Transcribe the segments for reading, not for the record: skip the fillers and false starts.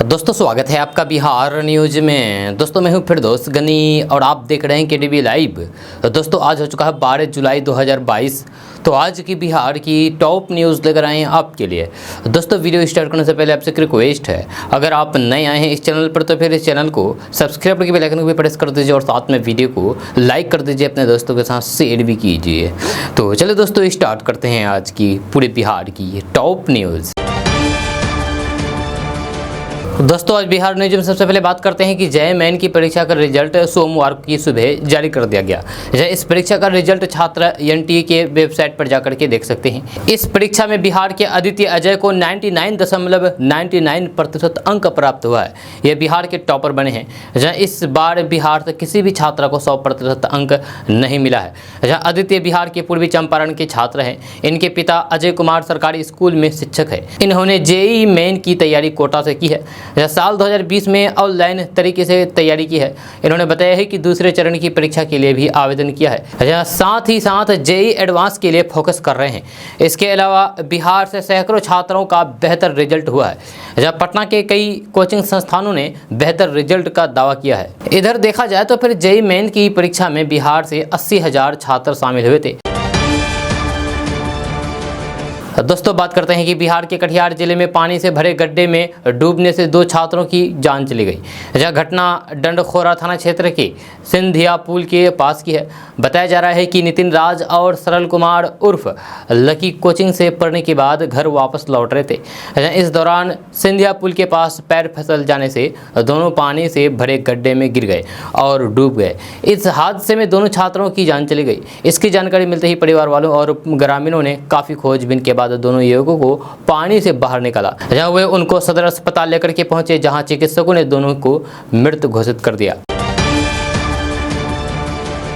दोस्तों स्वागत है आपका बिहार न्यूज में। दोस्तों मैं हूं फिरदौस गनी और आप देख रहे हैं केडीबी लाइव। दोस्तों आज हो चुका है 12 जुलाई 2022। तो आज की बिहार की टॉप न्यूज़ लेकर आए हैं आपके लिए। दोस्तों वीडियो स्टार्ट करने से पहले आपसे एक रिक्वेस्ट है, अगर आप नए आए हैं इस चैनल पर तो फिर इस चैनल को सब्सक्राइब करके बेल आइकन को भी प्रेस कर दीजिए और साथ में वीडियो को लाइक कर दीजिए, अपने दोस्तों के साथ शेयर भी कीजिए। तो चलिए दोस्तों स्टार्ट करते हैं आज की पूरे बिहार की टॉप न्यूज़। दोस्तों आज बिहार न्यूज में सबसे पहले बात करते हैं कि जेईई मेन की परीक्षा का रिजल्ट सोमवार की सुबह जारी कर दिया गया। इस परीक्षा का रिजल्ट छात्र एनटीए के वेबसाइट पर जाकर के देख सकते हैं। इस परीक्षा में बिहार के आदित्य अजय को 99.99% अंक प्राप्त हुआ है। यह बिहार के टॉपर बने हैं। जहाँ इस बार बिहार से किसी भी छात्रा को 100% अंक नहीं मिला है। जहाँ आदित्य बिहार के पूर्वी चंपारण के छात्र हैं। इनके पिता अजय कुमार सरकारी स्कूल में शिक्षक है। इन्होंने जेईई मेन की तैयारी कोटा से की है। साल 2020 में ऑनलाइन तरीके से तैयारी की है। इन्होंने बताया है कि दूसरे चरण की परीक्षा के लिए भी आवेदन किया है। साथ ही साथ जेईई एडवांस के लिए फोकस कर रहे हैं। इसके अलावा बिहार से सैकड़ों छात्रों का बेहतर रिजल्ट हुआ है। जहाँ पटना के कई कोचिंग संस्थानों ने बेहतर रिजल्ट का दावा किया है। इधर देखा जाए तो फिर जेईई मेन की परीक्षा में बिहार से 80,000 छात्र शामिल हुए थे। दोस्तों बात करते हैं कि बिहार के कटिहार जिले में पानी से भरे गड्ढे में डूबने से 2 छात्रों की जान चली गई। यह घटना डंडखोरा थाना क्षेत्र के सिंधिया पुल के पास की है। बताया जा रहा है कि नितिन राज और सरल कुमार उर्फ लकी कोचिंग से पढ़ने के बाद घर वापस लौट रहे थे। इस दौरान सिंधिया पुल के पास पैर फिसल जाने से दोनों पानी से भरे गड्ढे में गिर गए और डूब गए। इस हादसे में दोनों छात्रों की जान चली गई। इसकी जानकारी मिलते ही परिवार वालों और ग्रामीणों ने काफ़ी खोजबीन के बाद दोनों युवकों को पानी से बाहर निकाला। जहां वे उनको सदर अस्पताल लेकर के पहुंचे, जहां चिकित्सकों ने दोनों को मृत घोषित कर दिया।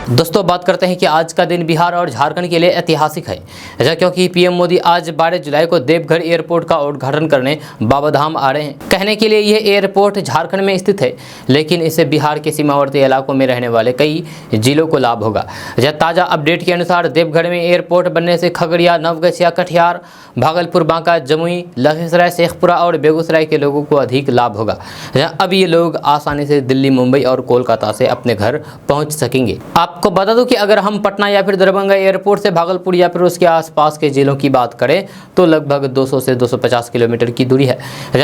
दोस्तों बात करते हैं कि आज का दिन बिहार और झारखंड के लिए ऐतिहासिक है, क्योंकि पीएम मोदी आज 12 जुलाई को देवघर एयरपोर्ट का उद्घाटन करने बाबाधाम आ रहे हैं। कहने के लिए यह एयरपोर्ट झारखंड में स्थित है, लेकिन इससे बिहार के सीमावर्ती इलाकों में रहने वाले कई जिलों को लाभ होगा। ताज़ा अपडेट के अनुसार देवघर में एयरपोर्ट बनने से खगड़िया, नवगछिया, कटिहार, भागलपुर, बांका, जमुई, लखीसराय, शेखपुरा और बेगूसराय के लोगों को अधिक लाभ होगा। अब ये लोग आसानी से दिल्ली, मुंबई और कोलकाता से अपने घर पहुँच सकेंगे। आपको बता दूं कि अगर हम पटना या फिर दरभंगा एयरपोर्ट से भागलपुर या फिर उसके आसपास के जिलों की बात करें तो लगभग 200 से 250 किलोमीटर की दूरी है।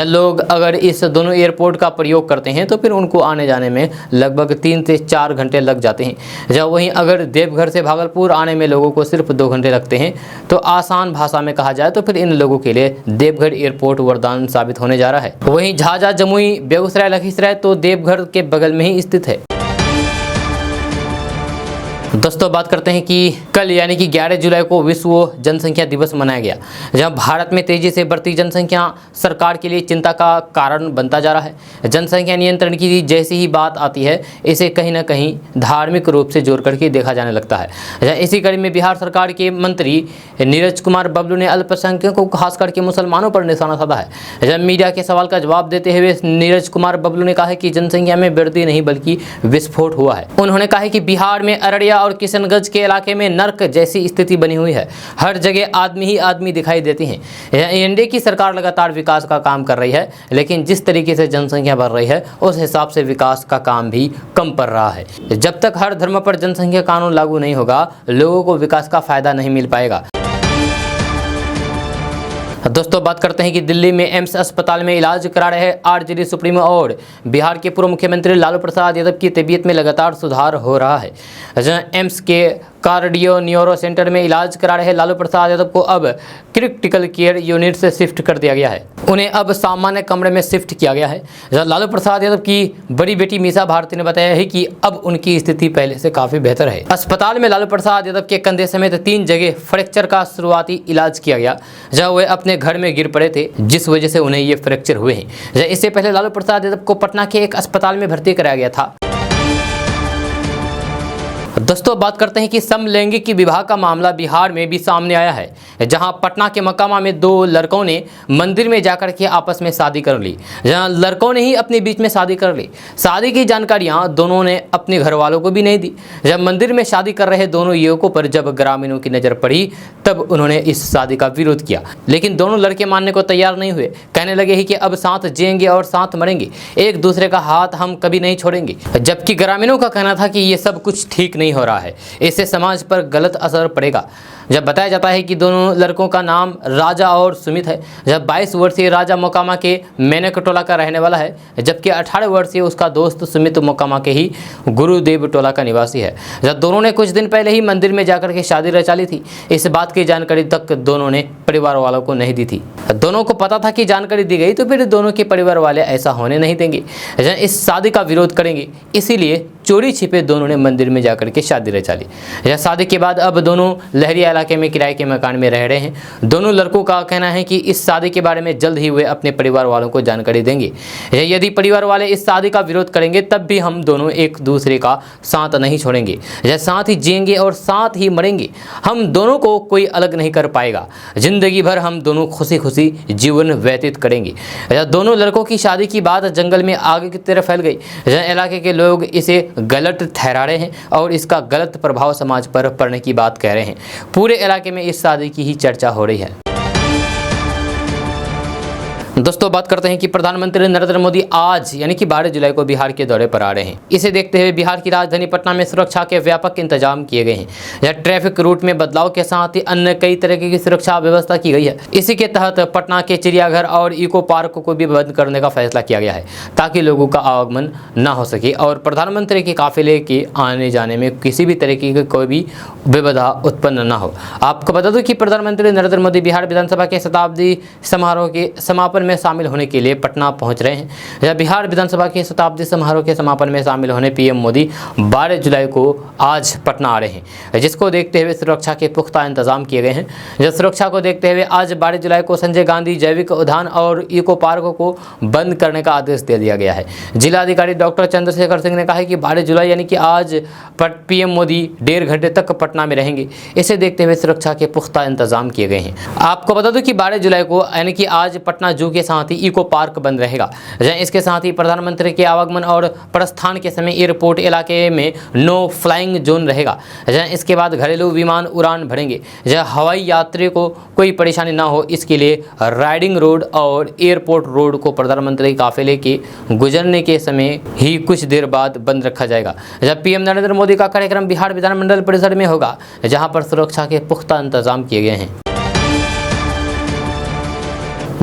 लोग अगर इस दोनों एयरपोर्ट का प्रयोग करते हैं तो फिर उनको आने जाने में लगभग 3 से 4 घंटे लग जाते हैं। वहीं अगर देवघर से भागलपुर आने में लोगों को सिर्फ 2 घंटे लगते हैं, तो आसान भाषा में कहा जाए तो फिर इन लोगों के लिए देवघर एयरपोर्ट वरदान साबित होने जा रहा है। वहीं झाझा, जमुई, बेगूसराय, लखीसराय तो देवघर के बगल में ही स्थित है। दोस्तों बात करते हैं कि कल यानी कि 11 जुलाई को विश्व जनसंख्या दिवस मनाया गया। जहां भारत में तेजी से बढ़ती जनसंख्या सरकार के लिए चिंता का कारण बनता जा रहा है। जनसंख्या नियंत्रण की जैसी ही बात आती है, इसे कहीं ना कहीं धार्मिक रूप से जोड़ करके देखा जाने लगता है। इसी कड़ी में बिहार सरकार के मंत्री नीरज कुमार बबलू ने अल्पसंख्यकों को खास करके मुसलमानों पर निशाना साधा है। मीडिया के सवाल का जवाब देते हुए नीरज कुमार बबलू ने कहा है कि जनसंख्या में वृद्धि नहीं बल्कि विस्फोट हुआ है। उन्होंने कहा है कि बिहार में अररिया और किशनगंज के इलाके में नर्क जैसी स्थिति बनी हुई है। हर जगह आदमी ही आदमी दिखाई देते हैं। एनडीए की सरकार लगातार विकास का काम कर रही है, लेकिन जिस तरीके से जनसंख्या बढ़ रही है उस हिसाब से विकास का काम भी कम पड़ रहा है। जब तक हर धर्म पर जनसंख्या कानून लागू नहीं होगा, लोगों को विकास का फायदा नहीं मिल पाएगा। दोस्तों बात करते हैं कि दिल्ली में एम्स अस्पताल में इलाज करा रहे आरजेडी सुप्रीमो और बिहार के पूर्व मुख्यमंत्री लालू प्रसाद यादव की तबीयत में लगातार सुधार हो रहा है। एम्स के कार्डियो न्यूरो सेंटर में इलाज करा रहे लालू प्रसाद यादव को अब क्रिटिकल केयर यूनिट से शिफ्ट कर दिया गया है। उन्हें अब सामान्य कमरे में शिफ्ट किया गया है। लालू प्रसाद यादव की बड़ी बेटी मीसा भारती ने बताया है कि अब उनकी स्थिति पहले से काफ़ी बेहतर है। अस्पताल में लालू प्रसाद यादव के कंधे समेत 3 जगह फ्रैक्चर का शुरुआती इलाज किया गया, जहाँ वे अपने घर में गिर पड़े थे, जिस वजह से उन्हें ये फ्रैक्चर हुए हैं। इससे पहले लालू प्रसाद यादव को पटना के एक अस्पताल में भर्ती कराया गया था। दोस्तों बात करते हैं कि समलैंगिक विवाह का मामला बिहार में भी सामने आया है, जहां पटना के मकामा में दो लड़कों ने मंदिर में जाकर के आपस में शादी कर ली। जहां लड़कों ने ही अपने बीच में शादी कर ली। शादी की जानकारियां दोनों ने अपने घर वालों को भी नहीं दी। जब मंदिर में शादी कर रहे दोनों युवकों पर जब ग्रामीणों की नज़र पड़ी तब उन्होंने इस शादी का विरोध किया, लेकिन दोनों लड़के मानने को तैयार नहीं हुए। कहने लगे ही कि अब साथ जिएंगे और साथ मरेंगे, एक दूसरे का हाथ हम कभी नहीं छोड़ेंगे। जबकि ग्रामीणों का कहना था कि ये सब कुछ ठीक नहीं हो रहा है, इससे समाज पर गलत असर पड़ेगा। जब बताया जाता है कि दोनों लड़कों का नाम राजा और सुमित है। जब 22 वर्षीय राजा मोकामा के मेनक टोला का रहने वाला है, जबकि 18 वर्षीय उसका दोस्त सुमित मोकामा के ही गुरुदेव टोला का निवासी है। जब दोनों ने कुछ दिन पहले ही मंदिर में जाकर के शादी रचा ली थी। इस बात की जानकारी तक दोनों ने परिवार वालों को नहीं दी थी। दोनों को पता था कि जानकारी दी गई तो फिर दोनों के परिवार वाले ऐसा होने नहीं देंगे, इस शादी का विरोध करेंगे। इसीलिए चोरी छिपे दोनों ने मंदिर में जाकर के शादी रचा ली। यह शादी के बाद अब दोनों लहरिया इलाके में किराए के मकान में रह रहे हैं। दोनों लड़कों का कहना है कि इस शादी के बारे में जल्द ही वे अपने परिवार वालों को जानकारी देंगे। यदि परिवार वाले इस शादी का विरोध करेंगे तब भी हम दोनों एक दूसरे का साथ नहीं छोड़ेंगे, साथ ही जिएंगे और साथ ही मरेंगे। हम दोनों को कोई अलग नहीं कर पाएगा। जिंदगी भर हम दोनों खुशी खुशी जीवन व्यतीत करेंगे। दोनों लड़कों की शादी की बात जंगल में आग की तरह फैल गई। इलाके के लोग इसे गलत ठहरा रहे हैं और इसका गलत प्रभाव समाज पर पड़ने की बात कह रहे हैं। पूरे इलाके में इस शादी की ही चर्चा हो रही है। दोस्तों बात करते हैं कि प्रधानमंत्री नरेंद्र मोदी आज यानी कि 12 जुलाई को बिहार के दौरे पर आ रहे हैं। इसे देखते हुए बिहार की राजधानी पटना में सुरक्षा के व्यापक इंतजाम किए गए हैं। यह ट्रैफिक रूट में बदलाव के साथ ही अन्य कई तरह की सुरक्षा व्यवस्था की गई है। इसी के तहत पटना के चिड़ियाघर और इको पार्क को भी बंद करने का फैसला किया गया है, ताकि लोगों का आवागमन न हो सके और प्रधानमंत्री के काफिले के आने जाने में किसी भी तरीके की कोई भी विविधा उत्पन्न न हो। आपको बता दूं कि प्रधानमंत्री नरेंद्र मोदी बिहार विधानसभा के शताब्दी समारोह के समापन में शामिल होने के लिए पटना पहुंच रहे हैं। जब बिहार विधानसभा के शताब्दी समारोह के समापन में शामिल होने पीएम मोदी 12 जुलाई को आज पटना आ रहे हैं, जिसको देखते हुए सुरक्षा के पुख्ता इंतजाम किए गए हैं। जब सुरक्षा को देखते हुए आज 12 जुलाई को संजय गांधी जैविक उद्यान और इको पार्क को बंद करने का आदेश दे दिया गया है। जिलाधिकारी डॉक्टर चंद्रशेखर सिंह ने कहा है कि 12 जुलाई यानी कि आज पीएम मोदी 1.5 घंटे तक पटना में रहेंगे। इसे देखते हुए सुरक्षा के पुख्ता इंतजाम किए गए हैं। आपको बता दूं कि 12 जुलाई को यानी कि आज पटना जू के साथ ही इको पार्क बंद रहेगा। इसके साथ ही प्रधानमंत्री के आवागमन और प्रस्थान के समय एयरपोर्ट इलाके में नो फ्लाइंग जोन रहेगा। इसके बाद घरेलू विमान उड़ान भरेंगे। हवाई यात्री को कोई परेशानी ना हो, इसके लिए राइडिंग रोड और एयरपोर्ट रोड को प्रधानमंत्री काफिले के गुजरने के समय ही कुछ देर बाद बंद रखा जाएगा। जब पीएम नरेंद्र मोदी का कार्यक्रम बिहार विधानमंडल परिसर में होगा, जहां पर सुरक्षा के पुख्ता इंतजाम किए गए हैं।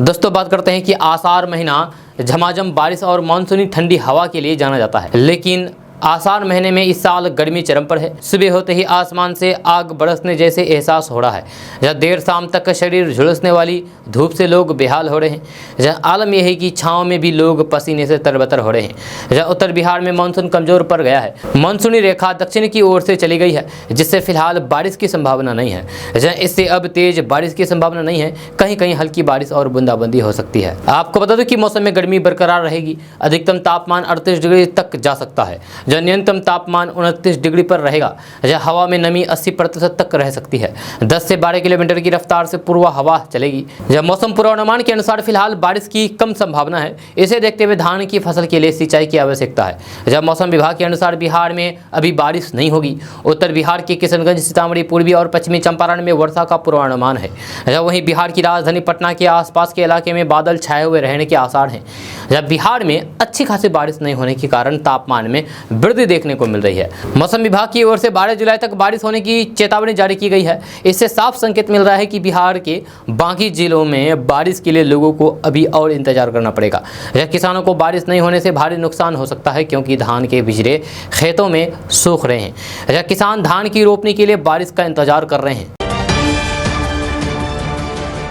दोस्तों बात करते हैं कि आषाढ़ महीना झमाझम बारिश और मानसूनी ठंडी हवा के लिए जाना जाता है, लेकिन आषाढ़ महीने में इस साल गर्मी चरम पर है। सुबह होते ही आसमान से आग बरसने जैसे एहसास हो रहा है। जहाँ देर शाम तक शरीर झुलसने वाली धूप से लोग बेहाल हो रहे हैं। जहाँ आलम यह है कि छाँव में भी लोग पसीने से तरबतर हो रहे हैं। जहाँ उत्तर बिहार में मानसून कमजोर पड़ गया है। मानसूनी रेखा दक्षिण की ओर से चली गई है, जिससे फिलहाल बारिश की संभावना नहीं है। जहाँ इससे अब तेज बारिश की संभावना नहीं है। कहीं कहीं हल्की बारिश और बूंदाबांदी हो सकती है। आपको बता दूं कि मौसम में गर्मी बरकरार रहेगी। अधिकतम तापमान 38 डिग्री तक जा सकता है। जहाँ न्यूनतम तापमान 29 डिग्री पर रहेगा। जहाँ हवा में नमी 80% तक रह सकती है। 10 से 12 किलोमीटर की रफ्तार से पूर्व हवा चलेगी। जब मौसम पूर्वानुमान के अनुसार फिलहाल बारिश की कम संभावना है। इसे देखते हुए धान की फसल के लिए सिंचाई की आवश्यकता है। जब मौसम विभाग के अनुसार बिहार में अभी बारिश नहीं होगी। उत्तर बिहार के किशनगंज, सीतामढ़ी, पूर्वी और पश्चिमी चंपारण में वर्षा का पूर्वानुमान है। जब वहीं बिहार की राजधानी पटना के आसपास के इलाके में बादल छाए हुए रहने के आसार हैं। जब बिहार में अच्छी खासी बारिश नहीं होने के कारण तापमान में वृद्धि देखने को मिल रही है। मौसम विभाग की ओर से 12 जुलाई तक बारिश होने की चेतावनी जारी की गई है। इससे साफ संकेत मिल रहा है कि बिहार के बाकी जिलों में बारिश के लिए लोगों को अभी और इंतजार करना पड़ेगा। किसानों को बारिश नहीं होने से भारी नुकसान हो सकता है, क्योंकि धान के बिचड़े खेतों में सूख रहे हैं। किसान धान की रोपनी के लिए बारिश का इंतजार कर रहे हैं।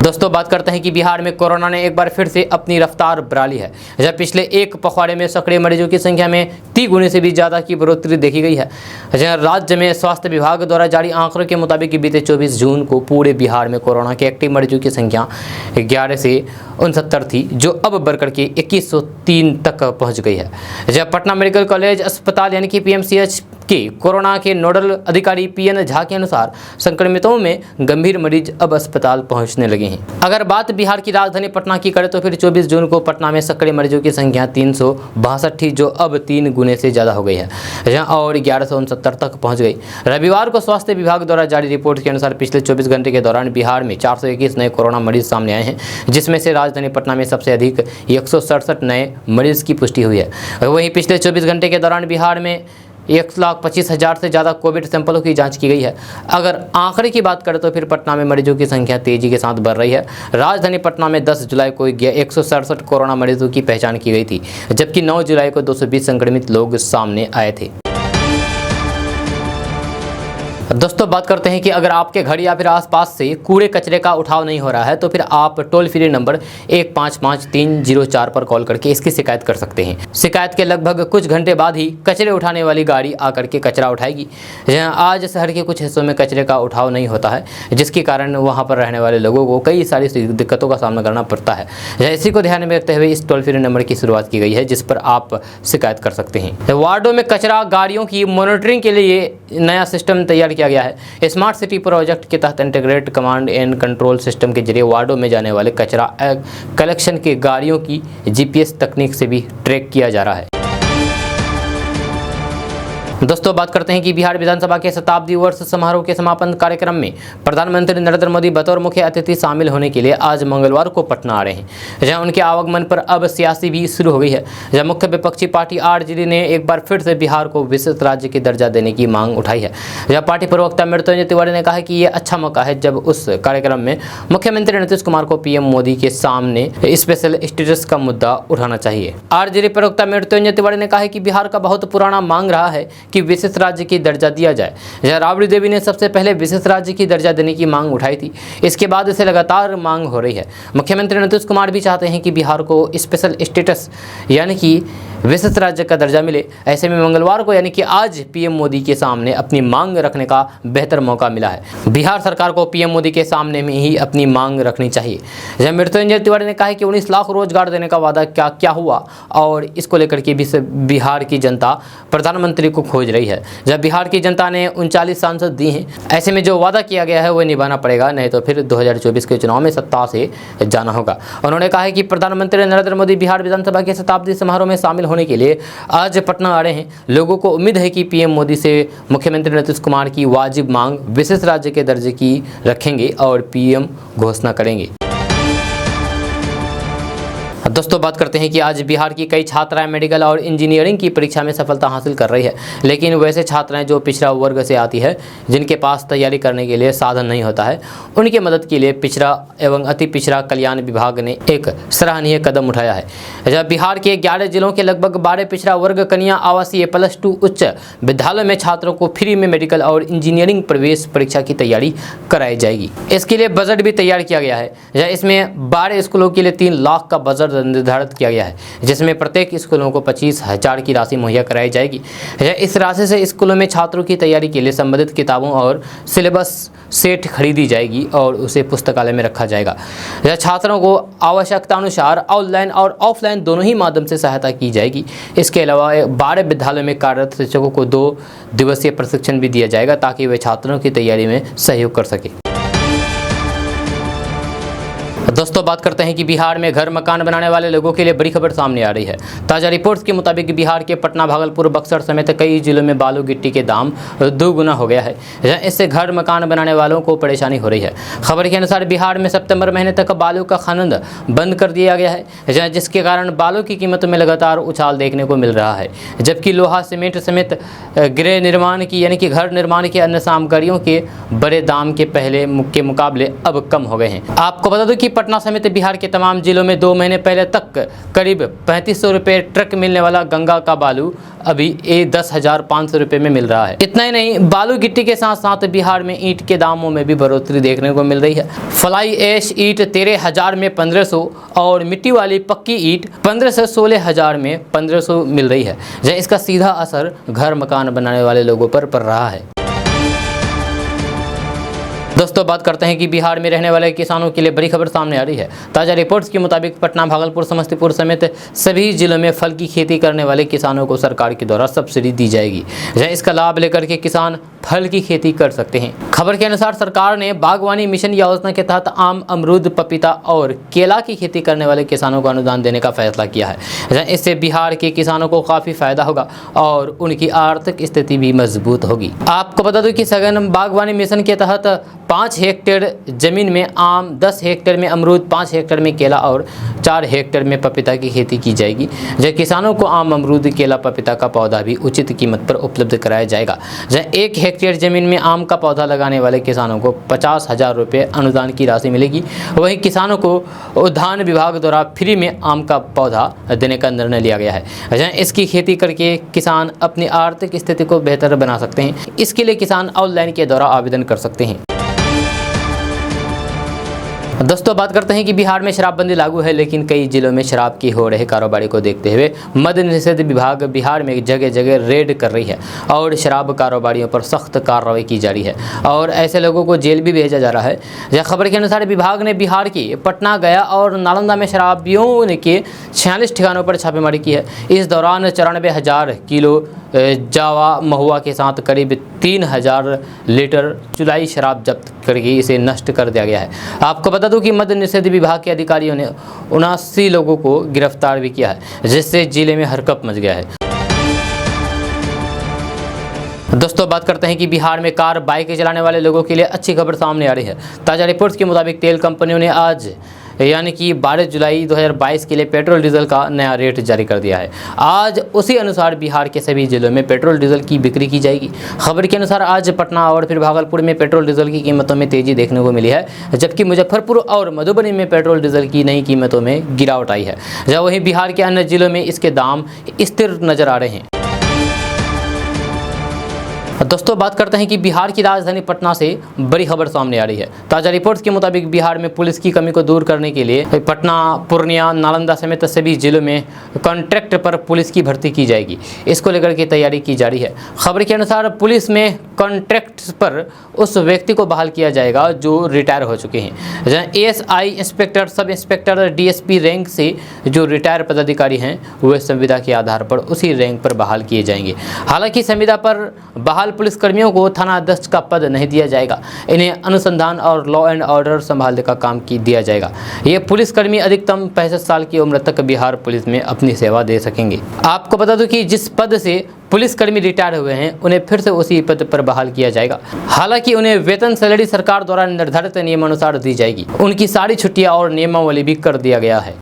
दोस्तों बात करते हैं कि बिहार में कोरोना ने एक बार फिर से अपनी रफ्तार बढ़ा ली है। जब पिछले एक पखवाड़े में सक्रिय मरीजों की संख्या में 30 गुने से भी ज़्यादा की बढ़ोतरी देखी गई है। जहाँ राज्य में स्वास्थ्य विभाग द्वारा जारी आंकड़ों के मुताबिक बीते 24 जून को पूरे बिहार में कोरोना के एक्टिव मरीजों की संख्या 11 से 69 थी, जो अब बढ़कर के 2103 तक पहुँच गई है। जब पटना मेडिकल कॉलेज अस्पताल यानी कि PMCH कि कोरोना के नोडल अधिकारी पीएन झा के अनुसार संक्रमितों में गंभीर मरीज अब अस्पताल पहुंचने लगे हैं। अगर बात बिहार की राजधानी पटना की करें तो फिर 24 जून को पटना में सक्रिय मरीजों की संख्या 362 थी, जो अब 3 गुने से ज़्यादा हो गई है, जहां और 1169 तक पहुंच गई। रविवार को स्वास्थ्य विभाग द्वारा जारी रिपोर्ट के अनुसार पिछले 24 घंटे के दौरान बिहार में 421 नए कोरोना मरीज सामने आए हैं, जिसमें से राजधानी पटना में सबसे अधिक 167 नए मरीज की पुष्टि हुई है। वहीं पिछले 24 घंटे के दौरान बिहार में 1,25,000 से ज़्यादा कोविड सैंपलों की जांच की गई है। अगर आंकड़े की बात करें तो फिर पटना में मरीजों की संख्या तेजी के साथ बढ़ रही है। राजधानी पटना में 10 जुलाई को 167 कोरोना मरीजों की पहचान की गई थी, जबकि 9 जुलाई को 220 संक्रमित लोग सामने आए थे। दोस्तों बात करते हैं कि अगर आपके घर या फिर आसपास से कूड़े कचरे का उठाव नहीं हो रहा है तो फिर आप टोल फ्री नंबर 155304 पर कॉल करके इसकी शिकायत कर सकते हैं। शिकायत के लगभग कुछ घंटे बाद ही कचरे उठाने वाली गाड़ी आकर के कचरा उठाएगी। जहां आज शहर के कुछ हिस्सों में कचरे का उठाव नहीं होता है, जिसके कारण वहां पर रहने वाले लोगों को कई सारी दिक्कतों का सामना करना पड़ता है। इसी को ध्यान में रखते हुए इस टोल फ्री नंबर की शुरुआत की गई है, जिस पर आप शिकायत कर सकते हैं। वार्डों में कचरा गाड़ियों की मॉनिटरिंग के लिए नया सिस्टम तैयार किया गया है। स्मार्ट सिटी प्रोजेक्ट के तहत integrated command and control system के जरिए वार्डों में जाने वाले कचरा कलेक्शन के गाड़ियों की जीपीएस तकनीक से भी ट्रैक किया जा रहा है। दोस्तों बात करते हैं कि बिहार विधानसभा के शताब्दी वर्ष समारोह के समापन कार्यक्रम में प्रधानमंत्री नरेंद्र मोदी बतौर मुख्य अतिथि शामिल होने के लिए आज मंगलवार को पटना आ रहे हैं, जहां उनके आगमन पर अब सियासी भी शुरू हो गई है। जहां मुख्य विपक्षी पार्टी आरजेडी ने एक बार फिर से बिहार को विशिष्ट राज्य की दर्जा देने की मांग उठाई है। जहां पार्टी प्रवक्ता मृत्युंजय तिवारी ने कहा है कि ये अच्छा मौका है जब उस कार्यक्रम में मुख्यमंत्री नीतीश कुमार को पीएम मोदी के सामने स्पेशल स्टेटस का मुद्दा उठाना चाहिए। आरजेडी प्रवक्ता मृत्युंजय तिवारी ने कहा है कि बिहार का बहुत पुराना मांग रहा है कि विशिष्ट राज्य की दर्जा दिया जाए। जहां राबड़ी देवी ने सबसे पहले विशिष्ट राज्य की दर्जा देने की मांग उठाई थी, इसके बाद इसे लगातार मांग हो रही है। मुख्यमंत्री नीतीश कुमार भी चाहते हैं कि बिहार को स्पेशल स्टेटस यानी कि विशिष्ट राज्य का दर्जा मिले। ऐसे में मंगलवार को यानी कि आज पीएम मोदी के सामने अपनी मांग रखने का बेहतर मौका मिला है। बिहार सरकार को पीएम मोदी के सामने में ही अपनी मांग रखनी चाहिए। जब मृत्युंजय तिवारी ने कहा कि 19 लाख रोजगार देने का वादा क्या हुआ, और इसको लेकर के बिहार की जनता प्रधानमंत्री को खोज रही है। जब बिहार की जनता ने 39 सांसद दिए हैं, ऐसे में जो वादा किया गया है वो निभाना पड़ेगा, नहीं तो फिर 2024 के चुनाव में सत्ता से जाना होगा। उन्होंने कहा है कि प्रधानमंत्री नरेंद्र मोदी बिहार विधानसभा के शताब्दी समारोह में शामिल होने के लिए आज पटना आ रहे हैं। लोगों को उम्मीद है कि पीएम मोदी से मुख्यमंत्री नीतीश कुमार की वाजिब मांग विशेष राज्य के दर्जे की रखेंगे और पीएम घोषणा करेंगे। दोस्तों बात करते हैं कि आज बिहार की कई छात्राएं मेडिकल और इंजीनियरिंग की परीक्षा में सफलता हासिल कर रही है, लेकिन वैसे छात्राएं जो पिछड़ा वर्ग से आती है, जिनके पास तैयारी करने के लिए साधन नहीं होता है, उनकी मदद के लिए पिछड़ा एवं अति पिछड़ा कल्याण विभाग ने एक सराहनीय कदम उठाया है। जब बिहार के 11 जिलों के लगभग 12 पिछड़ा वर्ग कन्या आवासीय +2 उच्च विद्यालय में छात्रों को फ्री में मेडिकल और इंजीनियरिंग प्रवेश परीक्षा की तैयारी कराई जाएगी। इसके लिए बजट भी तैयार किया गया है। इसमें 12 स्कूलों के लिए 3 लाख का बजट निर्धारित किया गया है, जिसमें प्रत्येक स्कूलों को 25,000 की राशि मुहैया कराई जाएगी। इस राशि से स्कूलों में छात्रों की तैयारी के लिए संबंधित किताबों और सिलेबस सेट खरीदी जाएगी और उसे पुस्तकालय में रखा जाएगा। छात्रों को आवश्यकता अनुसार ऑनलाइन और ऑफलाइन दोनों ही माध्यम से सहायता की जाएगी। इसके अलावा 12 विद्यालयों में कार्यरत शिक्षकों को 2 दिवसीय प्रशिक्षण भी दिया जाएगा, ताकि वे छात्रों की तैयारी में सहयोग कर सके। दोस्तों बात करते हैं कि बिहार में घर मकान बनाने वाले लोगों के लिए बड़ी खबर सामने आ रही है। ताज़ा रिपोर्ट्स के मुताबिक बिहार के पटना, भागलपुर, बक्सर समेत कई जिलों में बालू गिट्टी के दाम 2 गुना हो गया है। इससे घर मकान बनाने वालों को परेशानी हो रही है। खबर के अनुसार बिहार में सितंबर महीने तक बालू का खनन बंद कर दिया गया है, जिसके कारण बालू की कीमतों में लगातार उछाल देखने को मिल रहा है। जबकि लोहा, सीमेंट समेत गृह निर्माण की यानी कि घर निर्माण के अन्य सामग्रियों के बड़े दाम के पहले के मुकाबले अब कम हो गए हैं। आपको बता दूं कि पटना समेत बिहार के तमाम जिलों में 2 महीने पहले तक करीब 3500 रुपये ट्रक मिलने वाला गंगा का बालू अभी 10,500 रुपये में मिल रहा है। इतना ही नहीं, बालू गिट्टी के साथ साथ बिहार में ईंट के दामों में भी बढ़ोतरी देखने को मिल रही है। फ्लाई ऐश ईंट 13,000 में 1,500 और मिट्टी वाली पक्की ईंट 15 से 16,000 में 1,500 मिल रही है। इसका सीधा असर घर मकान बनाने वाले लोगों पर पड़ रहा है। दोस्तों बात करते हैं कि बिहार में रहने वाले किसानों के लिए बड़ी खबर सामने आ रही है। ताज़ा रिपोर्ट्स के मुताबिक पटना, भागलपुर, समस्तीपुर समेत सभी जिलों में फल की खेती करने वाले किसानों को सरकार के द्वारा सब्सिडी दी जाएगी, जहाँ इसका लाभ लेकर के किसान फल की खेती कर सकते हैं। खबर के अनुसार सरकार ने बागवानी मिशन योजना के तहत आम, अमरूद, पपीता और केला की खेती करने वाले किसानों को अनुदान देने का फैसला किया है, जहाँ इससे बिहार के किसानों को काफ़ी फायदा होगा और उनकी आर्थिक स्थिति भी मजबूत होगी। आपको बता दूं कि सघन बागवानी मिशन के तहत 5 हेक्टेयर जमीन में आम, 10 हेक्टेयर में अमरूद, 5 हेक्टेयर में केला और 4 हेक्टेयर में पपीता की खेती की जाएगी। जहाँ किसानों को आम, अमरूद, केला, पपीता का पौधा भी उचित कीमत पर उपलब्ध कराया जाएगा। जहाँ 1 हेक्टेयर जमीन में आम का पौधा लगाने वाले किसानों को 50,000 रुपये अनुदान की राशि मिलेगी। वहीं किसानों को उद्यान विभाग द्वारा फ्री में आम का पौधा देने का निर्णय लिया गया है। जहाँ इसकी खेती करके किसान अपनी आर्थिक स्थिति को बेहतर बना सकते हैं। इसके लिए किसान ऑनलाइन के द्वारा आवेदन कर सकते हैं। दोस्तों बात करते हैं कि बिहार में शराबबंदी लागू है, लेकिन कई जिलों में शराब की हो रहे कारोबारी को देखते हुए मद्य निषेध विभाग बिहार में जगह जगह रेड कर रही है और शराब कारोबारियों पर सख्त कार्रवाई की जा रही है और ऐसे लोगों को जेल भी भेजा जा रहा है। यह खबर के अनुसार विभाग ने बिहार की पटना, गया और नालंदा में शराबियों के 46 ठिकानों पर छापेमारी की है। इस दौरान 94,000 किलो जावा महुआ के साथ करीब 3,000 लीटर चुलाई शराब जब्त करके इसे नष्ट कर दिया गया है। आपको बता दूं कि मद्य निषेध विभाग के अधिकारियों ने 79 लोगों को गिरफ्तार भी किया है, जिससे जिले में हड़कंप मच गया है। दोस्तों बात करते हैं कि बिहार में कार, बाइक चलाने वाले लोगों के लिए अच्छी खबर सामने आ रही है। ताज़ा रिपोर्ट्स के मुताबिक तेल कंपनियों ने आज यानी कि 12 जुलाई 2022 के लिए पेट्रोल डीजल का नया रेट जारी कर दिया है। आज उसी अनुसार बिहार के सभी जिलों में पेट्रोल डीजल की बिक्री की जाएगी। खबर के अनुसार आज पटना और फिर भागलपुर में पेट्रोल डीजल की कीमतों में तेजी देखने को मिली है, जबकि मुजफ्फरपुर और मधुबनी में पेट्रोल डीजल की नई कीमतों में गिरावट आई है। जब वहीं बिहार के अन्य जिलों में इसके दाम स्थिर नजर आ रहे हैं। दोस्तों बात करते हैं कि बिहार की राजधानी पटना से बड़ी खबर सामने आ रही है। ताज़ा रिपोर्ट्स के मुताबिक बिहार में पुलिस की कमी को दूर करने के लिए पटना, पूर्णिया, नालंदा समेत सभी जिलों में कॉन्ट्रैक्ट पर पुलिस की भर्ती की जाएगी। इसको लेकर के तैयारी की जा रही है। खबर के अनुसार पुलिस में कॉन्ट्रैक्ट पर उस व्यक्ति को बहाल किया जाएगा जो रिटायर हो चुके हैं। जहाँ ASI, inspector, sub inspector, DSP rank से जो रिटायर पदाधिकारी हैं वे संविदा के आधार पर उसी रैंक पर बहाल किए जाएंगे। हालांकि संविदा पर बहाल पुलिसकर्मियों को थाना अध्यक्ष का पद नहीं दिया जाएगा। इन्हें अनुसंधान और लॉ एंड ऑर्डर संभालने का काम दिया जाएगा। ये पुलिसकर्मी अधिकतम 65 साल की उम्र तक बिहार पुलिस में अपनी सेवा दे सकेंगे। आपको बता दूं कि जिस पद से पुलिसकर्मी रिटायर हुए हैं उन्हें फिर से उसी पद पर बहाल किया जाएगा। हालांकि उन्हें वेतन सैलरी सरकार द्वारा निर्धारित नियमानुसार दी जाएगी। उनकी सारी छुट्टियां और नियमावली भी कर दिया गया है।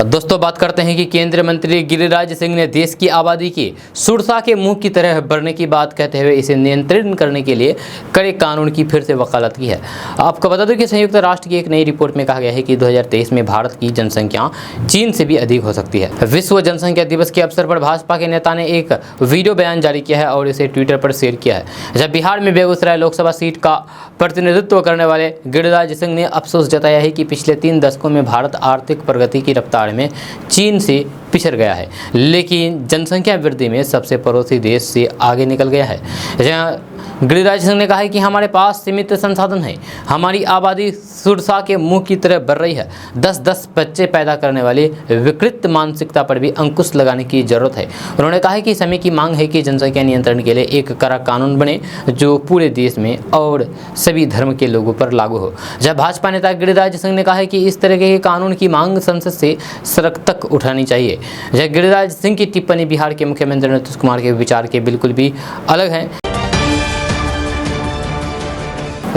दोस्तों बात करते हैं कि केंद्रीय मंत्री गिरिराज सिंह ने देश की आबादी की सुरसा के मुंह की तरह बढ़ने की बात कहते हुए इसे नियंत्रित करने के लिए कड़े कानून की फिर से वकालत की है। आपको बता दूं कि संयुक्त राष्ट्र की एक नई रिपोर्ट में कहा गया है कि 2023 में भारत की जनसंख्या चीन से भी अधिक हो सकती है। विश्व जनसंख्या दिवस के अवसर पर भाजपा के नेता ने एक वीडियो बयान जारी किया है और इसे ट्विटर पर शेयर किया है। जब बिहार में बेगूसराय लोकसभा सीट का प्रतिनिधित्व करने वाले गिरिराज सिंह ने अफसोस जताया है कि पिछले 3 दशकों में भारत आर्थिक प्रगति की रफ्तार में चीन से पिछड़ गया है, लेकिन जनसंख्या वृद्धि में सबसे पड़ोसी देश से आगे निकल गया है। जहां गिरिराज सिंह ने कहा है कि हमारे पास सीमित संसाधन है, हमारी आबादी सुरसा के मुंह की तरह बढ़ रही है। 10-10 बच्चे पैदा करने वाली विकृत मानसिकता पर भी अंकुश लगाने की जरूरत है। उन्होंने कहा है कि समय की मांग है कि जनसंख्या नियंत्रण के लिए एक कड़ा कानून बने जो पूरे देश में और सभी धर्म के लोगों पर लागू हो। जब भाजपा नेता गिरिराज सिंह ने कहा है कि इस तरह के कानून की मांग संसद से सड़क तक उठानी चाहिए। जब गिरिराज सिंह की टिप्पणी बिहार के मुख्यमंत्री नीतीश कुमार के विचार के बिल्कुल भी अलग है।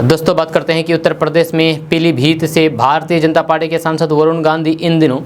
दोस्तों बात करते हैं कि उत्तर प्रदेश में पीलीभीत से भारतीय जनता पार्टी के सांसद वरुण गांधी इन दिनों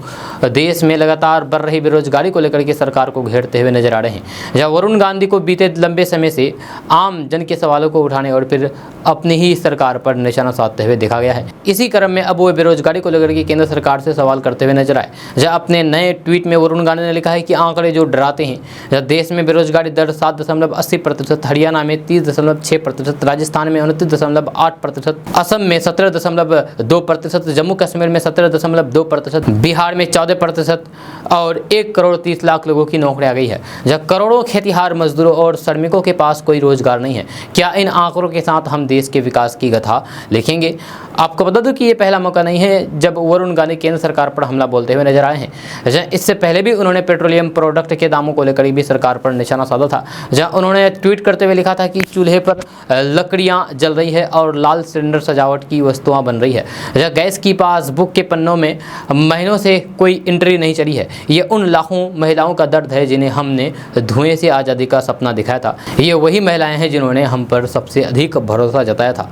देश में लगातार बढ़ रही बेरोजगारी को लेकर के सरकार को घेरते हुए नजर आ रहे हैं। जहां वरुण गांधी को बीते लंबे समय से आम जन के सवालों को उठाने और फिर अपनी ही सरकार पर निशाना साधते हुए देखा गया है। इसी क्रम में अब वो बेरोजगारी को लेकर के केंद्र सरकार से सवाल करते हुए नजर आए। जहाँ अपने नए ट्वीट में वरुण गांधी ने लिखा है कि आंकड़े जो डराते हैं। जहाँ देश में बेरोजगारी दर 7.80%, हरियाणा में 30.6%, राजस्थान में 29.8%, 17.8%, असम में 17.2%, जम्मू कश्मीर में 17.2%, बिहार में 14% और 1 करोड़ 30 लाख लोगों की नौकरी आ गई है। जब करोड़ों खेतीहार मजदूरों और श्रमिकों के पास कोई रोजगार नहीं है। क्या इन आंकड़ों के साथ हम देश के विकास की गाथा लिखेंगे? आपको बता दूं कि ये पहला मौका नहीं है जब वरुण गांधी केंद्र सरकार पर हमला बोलते हुए नजर आए हैं। इससे पहले भी उन्होंने पेट्रोलियम प्रोडक्ट के दामों को लेकर भी सरकार पर निशाना साधा था, जहां उन्होंने ट्वीट करते हुए लिखा था कि चूल्हे पर लकड़ियां जल रही है और लाल सिलेंडर सजावट की वस्तुएं बन रही है। गैस की पासबुक के पन्नों में महीनों से कोई एंट्री नहीं चली है। ये उन लाखों महिलाओं का दर्द है जिन्हें हमने धुएं से आज़ादी का सपना दिखाया था। ये वही महिलाएं हैं जिन्होंने हम पर सबसे अधिक भरोसा जताया था।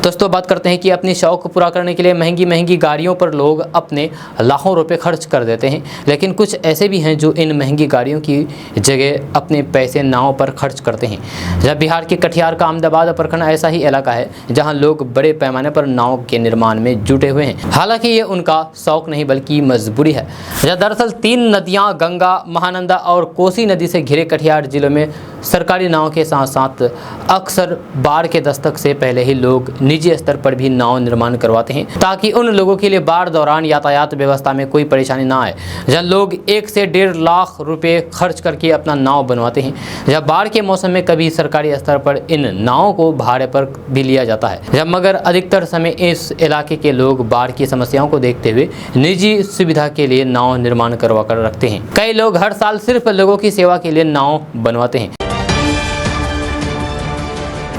दोस्तों बात करते हैं कि अपनी शौक पूरा करने के लिए महंगी महंगी गाड़ियों पर लोग अपने लाखों रुपए खर्च कर देते हैं, लेकिन कुछ ऐसे भी हैं जो इन महंगी गाड़ियों की जगह अपने पैसे नाव पर खर्च करते हैं। जब बिहार के कटिहार का अहमदाबाद प्रखंड ऐसा ही इलाका है जहां लोग बड़े पैमाने पर नाव के निर्माण में जुटे हुए हैं। हालांकि ये उनका शौक नहीं बल्कि मजबूरी है। दरअसल 3 नदियाँ गंगा, महानंदा और कोसी नदी से घिरे कटिहार जिले में सरकारी नाव के साथ साथ अक्सर बाढ़ के दस्तक से पहले ही लोग निजी स्तर पर भी नाव निर्माण करवाते हैं ताकि उन लोगों के लिए बाढ़ दौरान यातायात व्यवस्था में कोई परेशानी ना आए। जब लोग 1 से 1.5 लाख रुपए खर्च करके अपना नाव बनवाते हैं। जब बाढ़ के मौसम में कभी सरकारी स्तर पर इन नावों को भाड़े पर भी लिया जाता है, जब मगर अधिकतर समय इस इलाके के लोग बाढ़ की समस्याओं को देखते हुए निजी सुविधा के लिए नाव निर्माण करवा कर रखते हैं। कई लोग हर साल सिर्फ लोगों की सेवा के लिए नाव बनवाते हैं।